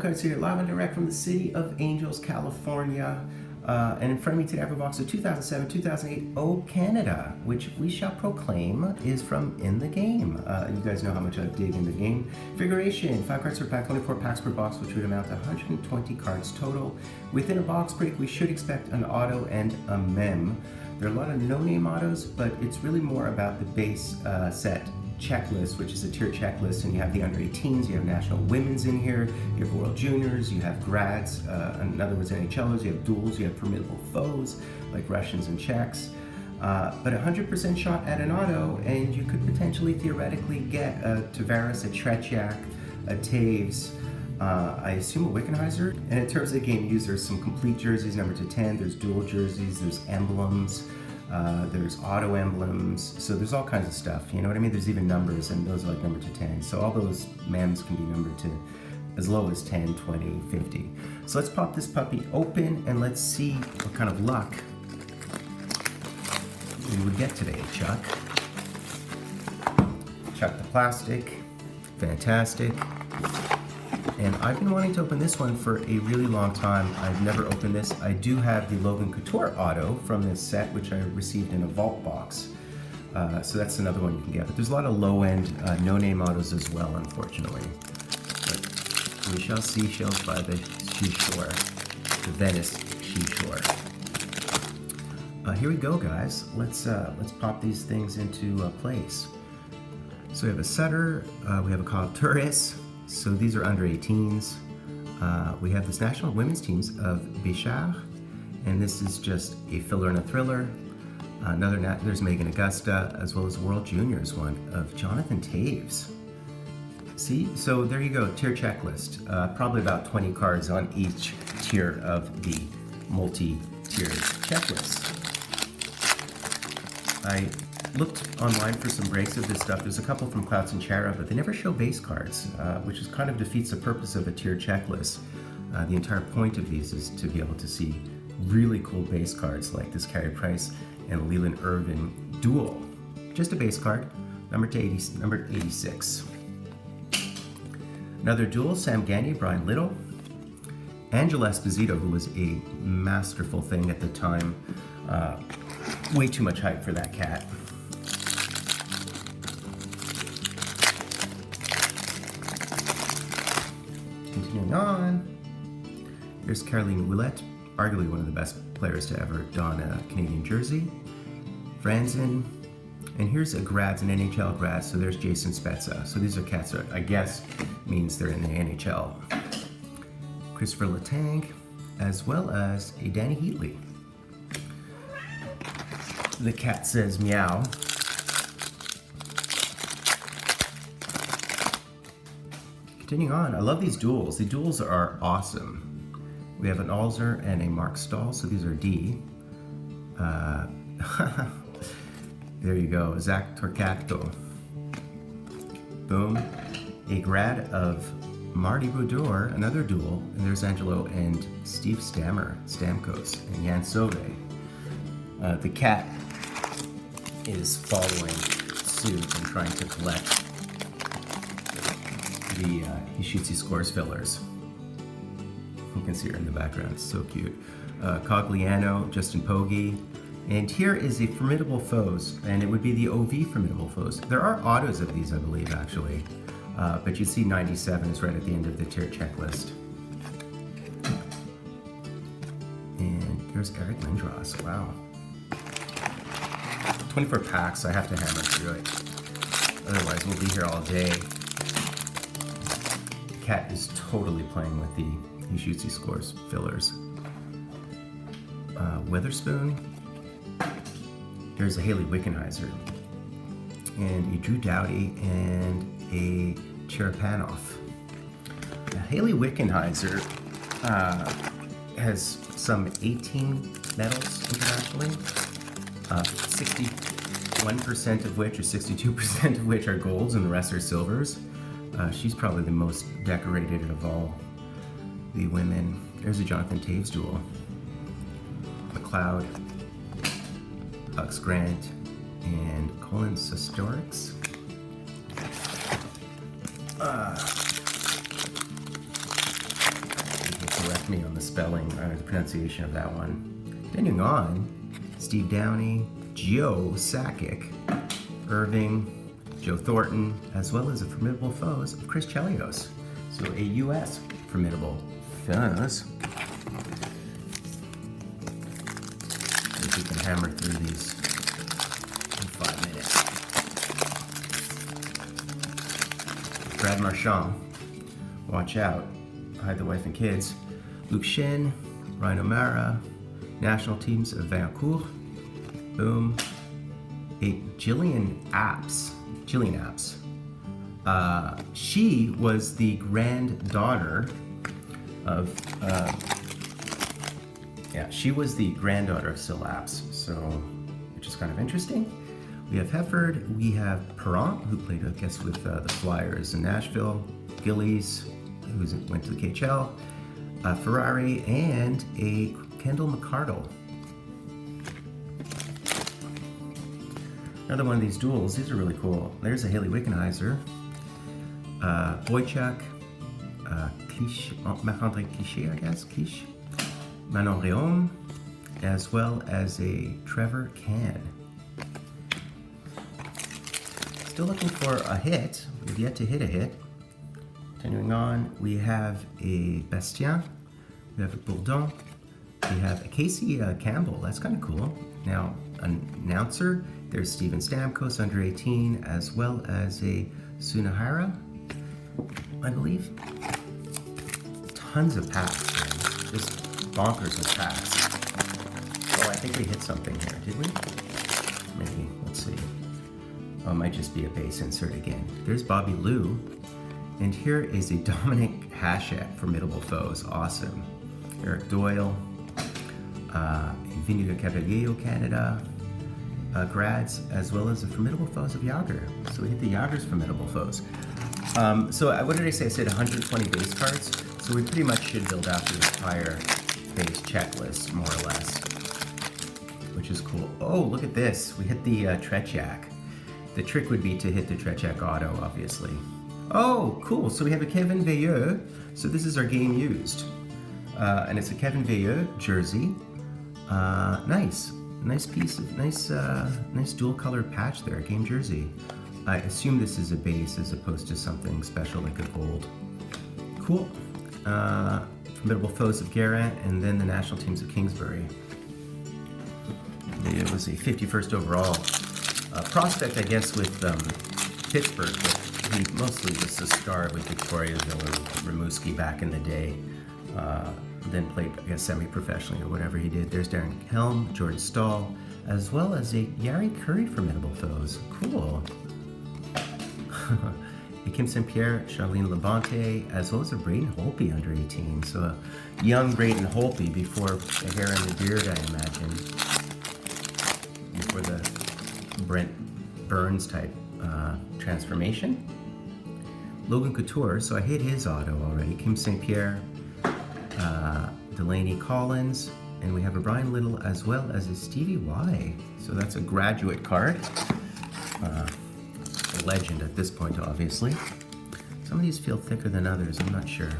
Cards here, live and direct from the city of Angels, California. And in front of me today I have a box of 2007-2008 Oh Canada, which we shall proclaim is from In the Game. You guys know how much I dig In the Game. Figuration, 5 cards per pack, 24 packs per box, which would amount to 120 cards total. Within a box break, we should expect an auto and a mem. There are a lot of no-name autos, but it's really more about the base set checklist, which is a tier checklist, and you have the under 18s, you have national women's in here, you have world juniors, you have grads, in other words NHLers, you have duels, you have formidable foes like Russians and Czechs, but 100% shot at an auto, and you could potentially theoretically get a Tavares, a Tretiak, a Taves, I assume a Wickenheiser. And in terms of the game used, there's some complete jerseys numbered to 10, there's dual jerseys, there's emblems, there's auto emblems, so there's all kinds of stuff, you know what I mean? There's even numbers, and those are like numbered to 10. So all those mems can be numbered to as low as 10, 20, 50. So let's pop this puppy open and let's see what kind of luck we would get today, Chuck. Chuck the plastic, fantastic. And I've been wanting to open this one for a really long time. I've never opened this. I do have the Logan Couture auto from this set, which I received in a vault box. So that's another one you can get. But there's a lot of low-end, no-name autos as well, unfortunately. But we shall see shells by the seashore, the Venice seashore. Here we go, guys. Let's pop these things into place. So we have a Sutter, we have a Calturis. So these are under 18s. We have this national women's teams of Bichard, and this is just a filler and a thriller. There's Megan Augusta, as well as World Juniors one of Jonathan Taves. See, so there you go, tier checklist. Probably about 20 cards on each tier of the multi-tiered checklist. I looked online for some breaks of this stuff. There's a couple from Clouts and Chara, but they never show base cards, which is kind of defeats the purpose of a tiered checklist. The entire point of these is to be able to see really cool base cards like this Carey Price and Leland Irvin duel. Just a base card, number 86. Another duel, Sam Gagner, Brian Little. Angela Esposito, who was a masterful thing at the time. Way too much hype for that cat. Continuing on, here's Caroline Ouellette, arguably one of the best players to ever don a Canadian jersey. Franzen, and here's a grads, an NHL grad, so there's Jason Spezza. So these are cats that I guess means they're in the NHL. Christopher Letang, as well as a Danny Heatley. The cat says meow. Continuing on, I love these duels. The duels are awesome. We have an Alzer and a Mark Stahl, so these are D. There you go, Zach Torcato. Boom. A grad of Marty Brodeur, another duel, and there's Angelo and Steve Stamkos, and Jan Sove. The cat is following suit and trying to collect the He Shoots, He Scores fillers. You can see her in the background, it's so cute. Cogliano, Justin Pogge, and here is a Formidable Foes, and it would be the OV Formidable Foes. There are autos of these, I believe, actually, but you see 97 is right at the end of the tier checklist. And there's Eric Lindros, wow. 24 packs, I have to hammer through it. Otherwise, we'll be here all day. The cat is totally playing with the He Shoots, He Scores fillers. Witherspoon. There's a Haley Wickenheiser. And a Drew Doughty and a Cherepanov. Now, Haley Wickenheiser has some 18 medals internationally. 61% of which, or 62% of which are golds, and the rest are silvers. She's probably the most decorated of all the women. There's a Jonathan Taves duel. McLeod, Ux Grant, and Colin Sestorix. me on the spelling or the pronunciation of that one. Continuing on, Steve Downey, Joe Sakic, Irving, Joe Thornton, as well as the Formidable Foes of Chris Chelios. So a U.S. Formidable Foes. If we can hammer through these in 5 minutes. Brad Marchand, Watch Out, Hide the Wife and Kids. Luke Shin, Ryan O'Mara, National Teams of Vancouver. Boom. Jillian Apps. She was the granddaughter of Sil Apps, so which is kind of interesting. We have Hefford, we have Perrant, who played, I guess, with the Flyers in Nashville, Gillies, who went to the KHL, Ferrari, and a Kendall McCardle. Another one of these duels. These are really cool. There's a Haley Wickenheiser, Boychuk, Marc-André Clichy, I guess, Cliche, Manon Réaume, as well as a Trevor Can. Still looking for a hit. We've yet to hit a hit. Continuing on, we have a Bastien, we have a Bourdon, we have a Casey Campbell. That's kind of cool. Now, an announcer, there's Steven Stamkos, under 18, as well as a Sunahara, I believe. Tons of packs, man. Just bonkers with packs. Oh, I think we hit something here, did we? Maybe, let's see. Oh, it might just be a base insert again. There's Bobby Lou, and here is a Dominic Hasek, Formidable Foes, awesome. Eric Doyle, Vinny Cavalier, Canada, Grads, as well as the Formidable Foes of Yager. So we hit the Yager's Formidable Foes. What did I say? I said 120 base cards. So we pretty much should build out the entire base checklist, more or less, which is cool. Oh, look at this. We hit the Tretiak. The trick would be to hit the Tretiak auto, obviously. Oh, cool. So we have a Kevin Veilleux. So this is our game used. And it's a Kevin Veilleux jersey. Nice. Nice piece of, nice dual colored patch there, game jersey. I assume this is a base as opposed to something special like a gold. Cool. Formidable Foes of Garant, and then the national teams of Kingsbury. It was a 51st overall prospect, I guess, with Pittsburgh, but he mostly was a star with Victoriaville or Rimouski back in the day. Then played, I guess, semi-professionally or whatever he did. There's Darren Helm, George Stahl, as well as a Yari Curry Formidable Foes. Cool. Kim St. Pierre, Charlene Labonte, as well as a Braden Holtby under 18. So a young Braden Holtby before the hair and the beard, I imagine. Before the Brent Burns type transformation. Logan Couture, so I hit his auto already. Kim St. Pierre, Delaney Collins, and we have a Brian Little as well as a Stevie Y. So that's a graduate card. A legend at this point, obviously. Some of these feel thicker than others, I'm not sure.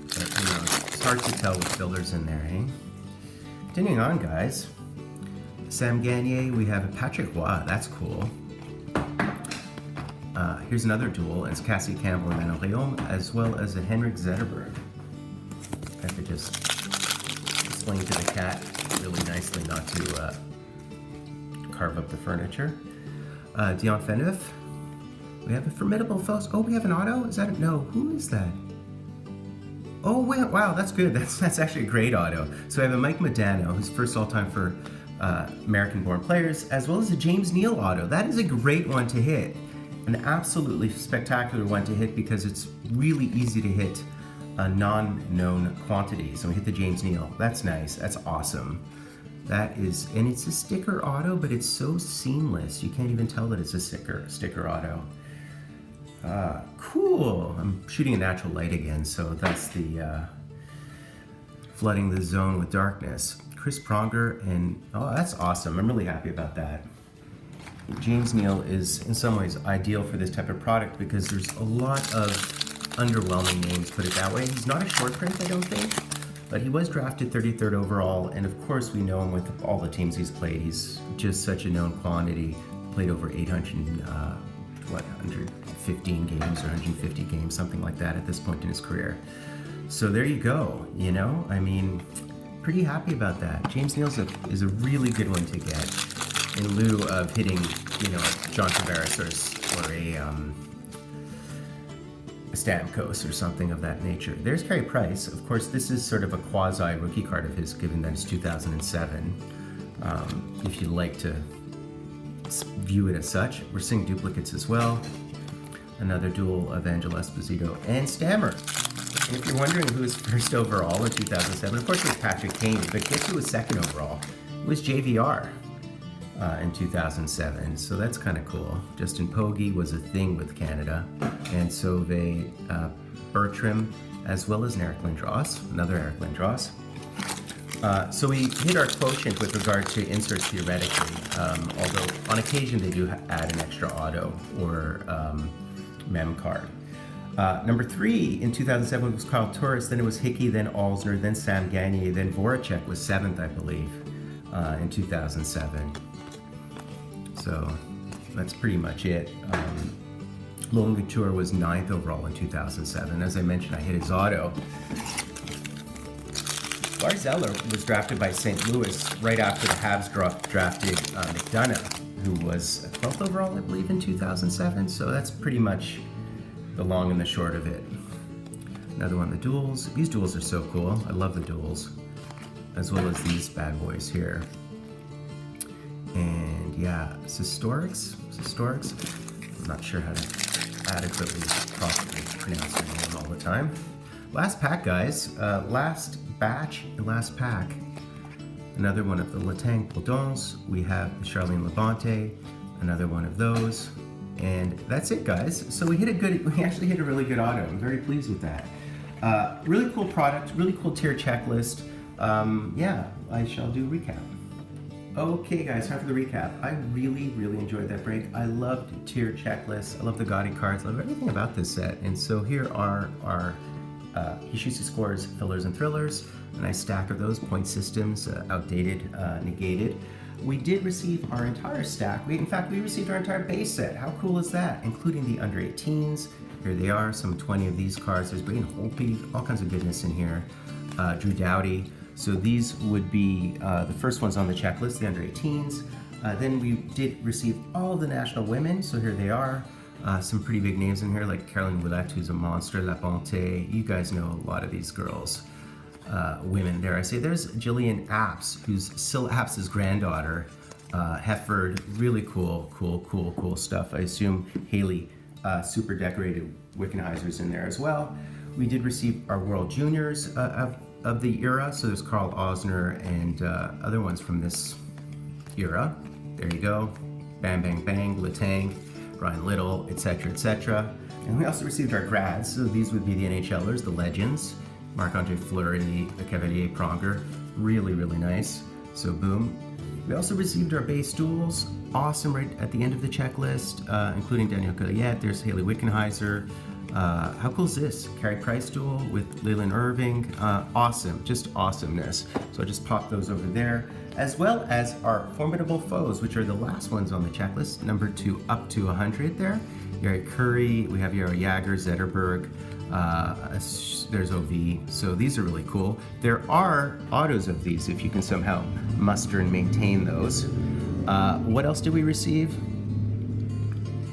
But, you know, it's hard to tell with fillers in there, eh? Continuing on, guys. Sam Gagner, we have a Patrick Roy, that's cool. Here's another duel, it's Cassie Campbell and Manon Réaume, as well as a Henrik Zetterberg. I could just explain to the cat really nicely not to carve up the furniture. Dion Phaneuf. We have a Formidable Foes. Oh, we have an auto? Is that no? Who is that? Oh, wow, that's good. That's actually a great auto. So I have a Mike Modano, who's first all-time for American-born players, as well as a James Neal auto. That is a great one to hit. An absolutely spectacular one to hit because it's really easy to hit a non-known quantity. So we hit the James Neal. That's nice. That's awesome. That is, and it's a sticker auto, but it's so seamless. You can't even tell that it's a sticker auto. Cool. I'm shooting a natural light again, so that's the flooding the zone with darkness. Chris Pronger, and oh, that's awesome. I'm really happy about that. James Neal is in some ways ideal for this type of product because there's a lot of underwhelming names, put it that way. He's not a short print, I don't think. But he was drafted 33rd overall, and of course we know him with all the teams he's played. He's just such a known quantity. Played over 115 games or 150 games, something like that at this point in his career. So there you go, you know? I mean, pretty happy about that. James Neal is a really good one to get in lieu of hitting, you know, John Tavares or a Stamkos or something of that nature. There's Carey Price. Of course, this is sort of a quasi-rookie card of his, given that it's 2007. If you like to view it as such. We're seeing duplicates as well. Another duel of Angel Esposito and Stammer. And if you're wondering who was first overall in 2007, of course it was Patrick Kane, but guess who was second overall? It was JVR in 2007, so that's kind of cool. Justin Pogge was a thing with Canada, and Sauve Bertram, as well as Eric Lindros, another Eric Lindros. So we hit our quotient with regard to inserts theoretically, although on occasion they do add an extra auto or mem card. Number 3 in 2007 was Carl Torres, then it was Hickey, then Alzner, then Sam Gagner, then Voracek was 7th, I believe, in 2007. So that's pretty much it. Logan Couture was 9th overall in 2007. As I mentioned, I hit his auto. Lars Eller was drafted by St. Louis right after the Habs drafted McDonough, who was 12th overall, I believe, in 2007. So that's pretty much the long and the short of it. Another one, the duels. These duels are so cool. I love the duels, as well as these bad boys here. And yeah, Sistorix. I'm not sure how to adequately, properly pronounce their name all the time. Last pack, guys. Last batch and last pack. Another one of the Latang Podons. We have the Charlene Labonte, another one of those. And that's it, guys. So we actually hit a really good auto. I'm very pleased with that. Really cool product, really cool tier checklist. Yeah, I shall do a recap. Okay, guys, time for the recap. I really, really enjoyed that break. I loved tier checklists. I love the gaudy cards. I love everything about this set. And so here are our Hishisu Scores, Fillers, and Thrillers. A nice stack of those, point systems, outdated, negated. We did receive our entire stack. In fact, we received our entire base set. How cool is that? Including the under 18s. Here they are, some 20 of these cards. There's Braden Holtby, all kinds of goodness in here. Drew Doughty. So these would be the first ones on the checklist, the under 18s. Then we did receive all the national women. So here they are. Some pretty big names in here, like Caroline Ouellette, who's a monster, La Bonte. You guys know a lot of these girls. Women, dare I say. There's Jillian Apps, who's Syl Apps' granddaughter. Hefford, really cool stuff. I assume Haley, super decorated Wickenheiser's in there as well. We did receive our World Juniors of the era. So there's Carl Osner and other ones from this era. There you go. Bang Bang Bang, Letang, Ryan Little, etc., etc. And we also received our grads. So these would be the NHLers, the legends. Marc-Andre Fleury, the Cavalier Pronger, really, really nice. So boom. We also received our base duels, awesome right at the end of the checklist, including Daniel Colliette. There's Haley Wickenheiser. How cool is this? Carey Price duel with Leland Irving. Awesome, just awesomeness. So I just popped those over there, as well as our Formidable Foes, which are the last ones on the checklist, number 2 up to 100 there. Yari Curry, we have Yaro Jagr, Zetterberg, there's OV, so these are really cool. There are autos of these if you can somehow muster and maintain those. What else did we receive?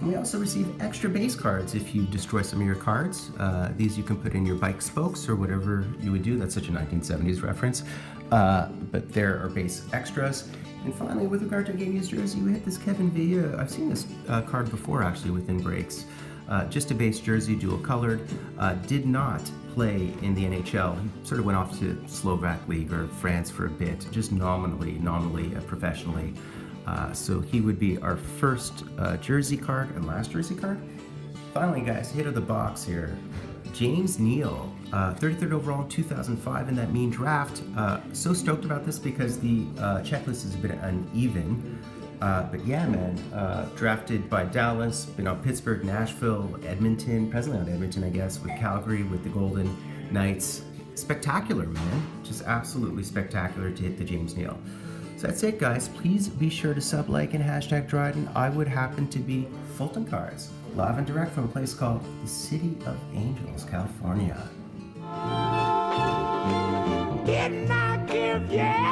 We also received extra base cards if you destroy some of your cards. These you can put in your bike spokes or whatever you would do. That's such a 1970s reference. But there are base extras. And finally, with regard to game used jersey, we hit this Kevin Villa. I've seen this card before, actually, within breaks. Just a base jersey, dual colored. Did not play in the NHL. He sort of went off to Slovak League or France for a bit, just nominally, professionally. So he would be our first jersey card and last jersey card. Finally, guys, hit of the box here. James Neal, 33rd overall in 2005 in that mean draft. So stoked about this because the checklist is a bit uneven. But yeah, man, drafted by Dallas, been on Pittsburgh, Nashville, Edmonton, presently on Edmonton, I guess, with Calgary, with the Golden Knights. spectacular, man. Just absolutely spectacular to hit the James Neal. So that's it, guys. Please be sure to sub, like, and hashtag Dryden. I would happen to be Fulton Cards, live and direct from a place called the City of Angels, California. Didn't I give you